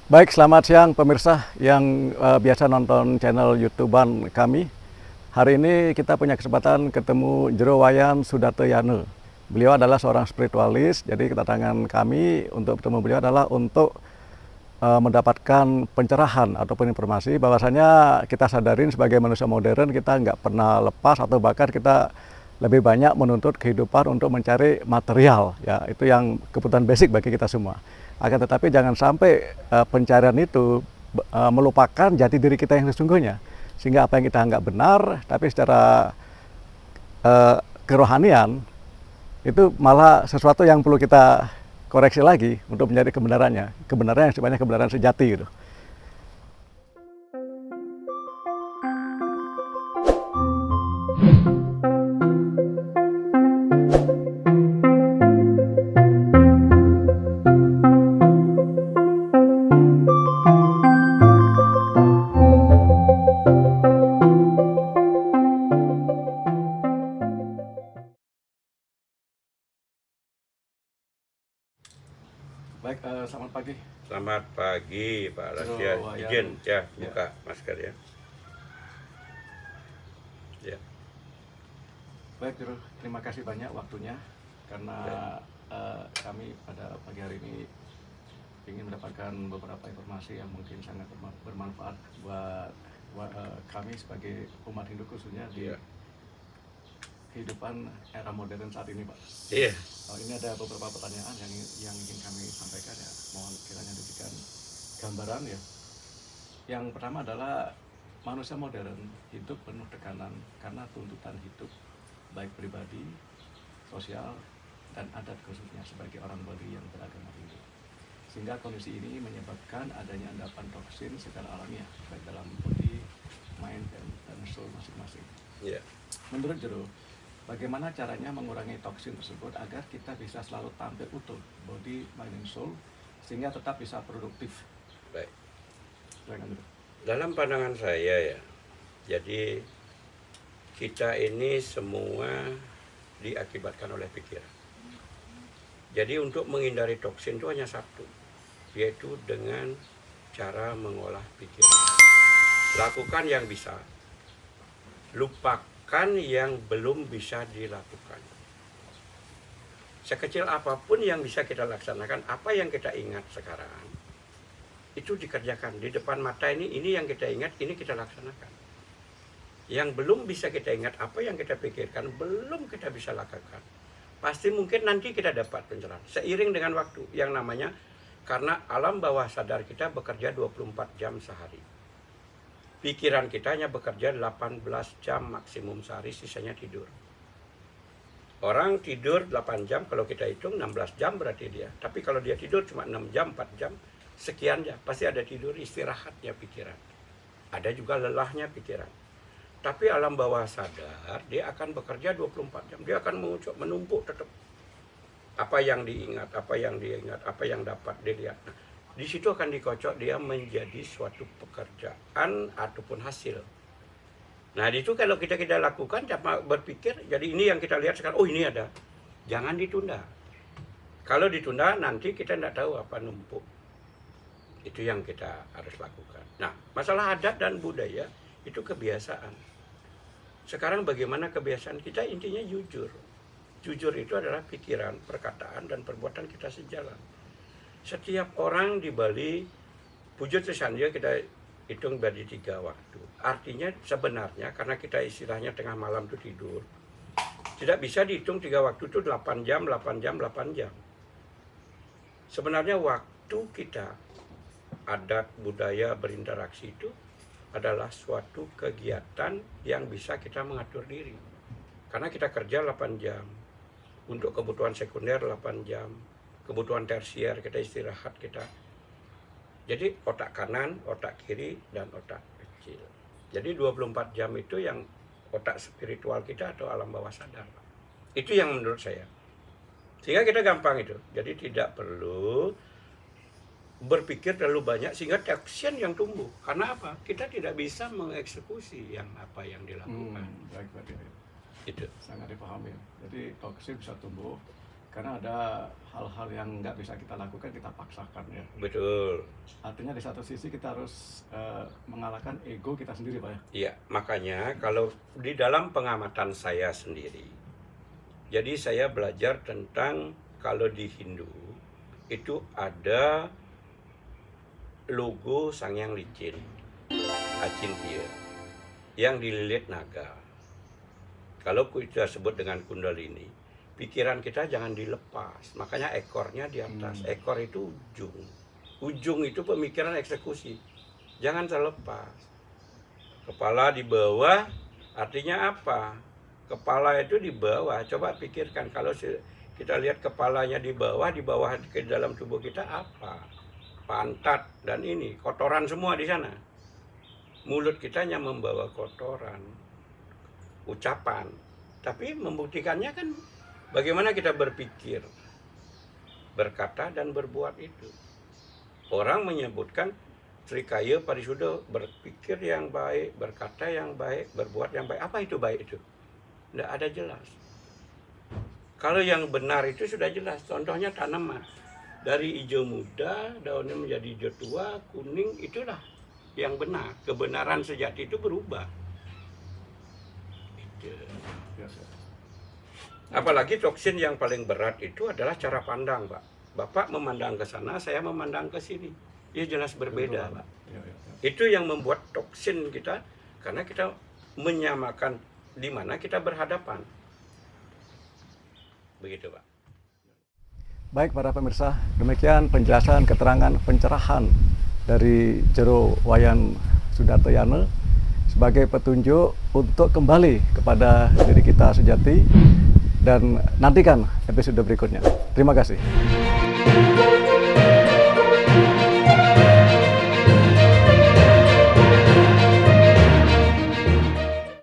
Baik, selamat siang pemirsa yang biasa nonton channel YouTubean kami. Hari ini kita punya kesempatan ketemu Jero Wayan Sudartayana. Beliau adalah seorang spiritualis, jadi kedatangan kami untuk bertemu beliau adalah untuk mendapatkan pencerahan ataupun informasi bahwasanya kita sadarin sebagai manusia modern kita nggak pernah lepas atau bahkan kita lebih banyak menuntut kehidupan untuk mencari material, ya itu yang kebutuhan basic bagi kita semua. Akan tetapi jangan sampai pencarian itu melupakan jati diri kita yang sesungguhnya, sehingga apa yang kita anggap benar tapi secara kerohanian itu malah sesuatu yang perlu kita koreksi lagi untuk mencari kebenaran yang sebenarnya kebenaran sejati gitu. Baik, selamat pagi. Selamat pagi Pak Lasya. Wayan. Izin ya, Ya. buka masker ya. Ya. Baik, Jero, terima kasih banyak waktunya karena kami pada pagi hari ini ingin mendapatkan beberapa informasi yang mungkin sangat bermanfaat buat kami sebagai umat Hindu khususnya di Ya. kehidupan era modern saat ini, Pak. Iya. Ini ada beberapa pertanyaan yang ingin kami sampaikan, ya. Mohon kiranya diberikan gambaran, ya. Yang pertama adalah manusia modern hidup penuh tekanan karena tuntutan hidup baik pribadi, sosial, dan adat khususnya sebagai orang Bali yang beragama Hindu. Sehingga kondisi ini menyebabkan adanya endapan toksin secara alamiah baik dalam body, mind, dan soul masing-masing. Iya. Menurut Jero, bagaimana caranya mengurangi toksin tersebut agar kita bisa selalu tampil utuh, body, mind, and soul, sehingga tetap bisa produktif? Baik. Silakan, Jero. Dalam pandangan saya ya, jadi kita ini semua diakibatkan oleh pikiran. Jadi untuk menghindari toksin itu hanya satu, yaitu dengan cara mengolah pikiran. Lakukan yang bisa, lupakan yang belum bisa dilakukan. Sekecil apapun yang bisa kita laksanakan, apa yang kita ingat sekarang, itu dikerjakan. Di depan mata ini yang kita ingat, ini kita laksanakan. Yang belum bisa kita ingat, apa yang kita pikirkan, belum kita bisa lakukan. Pasti mungkin nanti kita dapat pencerahan. Seiring dengan waktu, yang namanya, karena alam bawah sadar kita bekerja 24 jam sehari. Pikiran kita hanya bekerja 18 jam maksimum sehari, sisanya tidur. Orang tidur 8 jam, kalau kita hitung 16 jam berarti dia. Tapi kalau dia tidur cuma 6 jam, 4 jam, sekian jam. Pasti ada tidur, istirahatnya pikiran. Ada juga lelahnya pikiran. Tapi alam bawah sadar, dia akan bekerja 24 jam. Dia akan menumpuk tetap. Apa yang diingat, apa yang dapat dilihat. Nah, di situ akan dikocok dia menjadi suatu pekerjaan ataupun hasil. Nah, itu kalau kita lakukan, cuma berpikir, jadi ini yang kita lihat sekarang, oh ini ada. Jangan ditunda. Kalau ditunda, nanti kita tidak tahu apa numpuk. Itu yang kita harus lakukan. Nah, masalah adat dan budaya, itu kebiasaan. Sekarang bagaimana kebiasaan kita, intinya jujur. Jujur itu adalah pikiran, perkataan, dan perbuatan kita sejalan. Setiap orang di Bali, Pujo Trisandya kita hitung bagi 3 waktu. Artinya sebenarnya karena kita istilahnya tengah malam itu tidur, tidak bisa dihitung 3 waktu itu 8 jam, 8 jam, 8 jam. Sebenarnya waktu kita, adat, budaya, berinteraksi itu adalah suatu kegiatan yang bisa kita mengatur diri. Karena kita kerja 8 jam, untuk kebutuhan sekunder 8 jam, kebutuhan tersier kita istirahat kita. Jadi otak kanan, otak kiri, dan otak kecil. Jadi 24 jam itu yang otak spiritual kita atau alam bawah sadar. Itu yang menurut saya. Sehingga kita gampang itu. Jadi tidak perlu berpikir terlalu banyak sehingga toksin yang tumbuh. Karena apa? Kita tidak bisa mengeksekusi apa yang dilakukan. Baik. Itu Sangat dipahami. Jadi toksin bisa tumbuh Karena ada hal-hal yang nggak bisa kita lakukan, kita paksakan ya. Betul. Artinya di satu sisi kita harus mengalahkan ego kita sendiri, Pak ya. Iya, makanya kalau di dalam pengamatan saya sendiri, jadi saya belajar tentang kalau di Hindu itu ada logo Sangyang Licin, Acintya, yang dililit naga. Kalau kita sebut dengan Kundalini, pikiran kita jangan dilepas, makanya ekornya di atas. Ekor itu ujung. Ujung itu pemikiran eksekusi, jangan terlepas. Kepala di bawah, artinya apa? Kepala itu di bawah. Coba pikirkan, kalau kita lihat kepalanya di bawah ke dalam tubuh kita apa? Pantat dan ini, kotoran semua di sana. Mulut kita hanya membawa kotoran, ucapan. Tapi membuktikannya kan bagaimana kita berpikir, berkata dan berbuat itu. Orang menyebutkan Trikaya Parisuddha, berpikir yang baik, berkata yang baik, berbuat yang baik. Apa itu baik itu? Tidak ada jelas. Kalau yang benar itu sudah jelas. Contohnya tanaman. Dari hijau muda, daunnya menjadi hijau tua, kuning, itulah yang benar. Kebenaran sejati itu berubah. Itu. Apalagi toksin yang paling berat itu adalah cara pandang, Pak. Bapak memandang ke sana, saya memandang ke sini. Dia jelas berbeda, Pak. Itu yang membuat toksin kita, karena kita menyamakan di mana kita berhadapan. Begitu, Pak. Baik para pemirsa, demikian penjelasan, keterangan, pencerahan dari Jero Wayan Sudartayana sebagai petunjuk untuk kembali kepada diri kita sejati, dan nantikan episode berikutnya. Terima kasih.